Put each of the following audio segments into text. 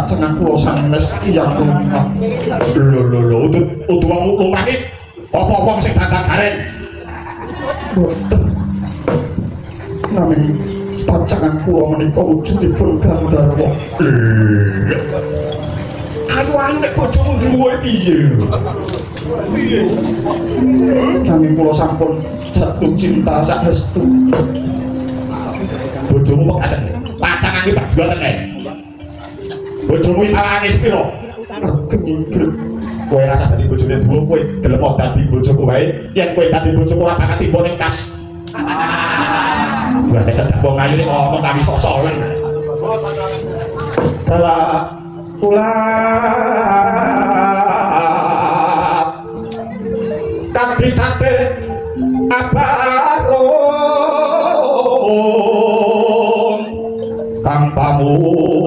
pajenengan kula sanes tiyang lumrah. Lho, udu wong lumrah iki apa wong sing dandang garen? Mboten. Naming pajenengan kula menika wujudipun Gandharwa. Ayu-ayu nek bojomu duwe piye? Piye? Naming kula sampun jatuh cinta saestu. Bojomu kok katen? Pacangan iki berdua tenan. Bojomu iki pawangane sepiro? Kowe rasa dadi bojone duwe kowe gelem dadi bojoku wae. Yen kowe dadi bojoku ora bakal tiba ning kas. Wah, nek cedak wong ayu ngomong kami sok-sokan. Dalah ulat kadhe-kadhe abarung kang pamulung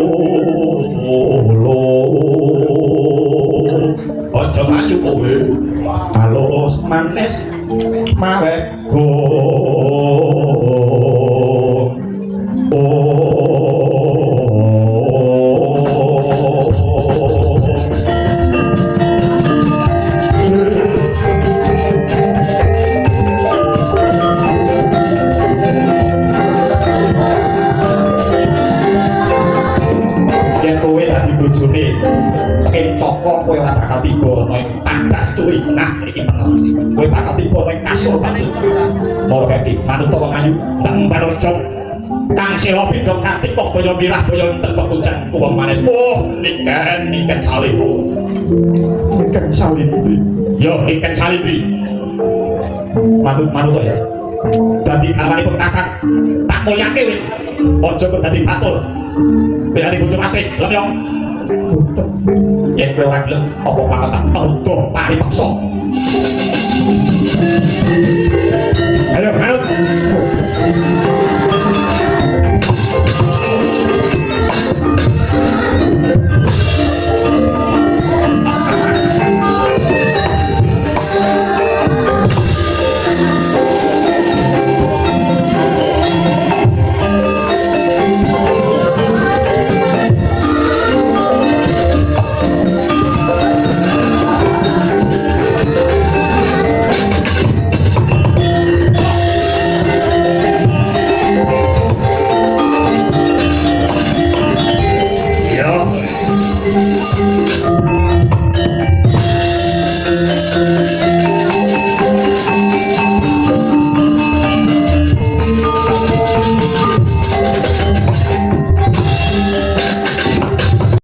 aja ngayu kowe alus manis mawego bojone ing Coko kowe ora bakal tiba ning tandas cuwi nah iki bener kowe bakal tiba ning kasur pati moro iki manut wong ayu tak mbarojong kang sewa beda kartik kok boyo mirah boyo enten pekujan wong manis oh niken salib yo niken salib manut ya dadi karwanipun kakang tak moyake wit aja kok dadi batur ben bojo apik lemyong yen kowe ora gelem apa bakal tak tanda paripaksa ayo manut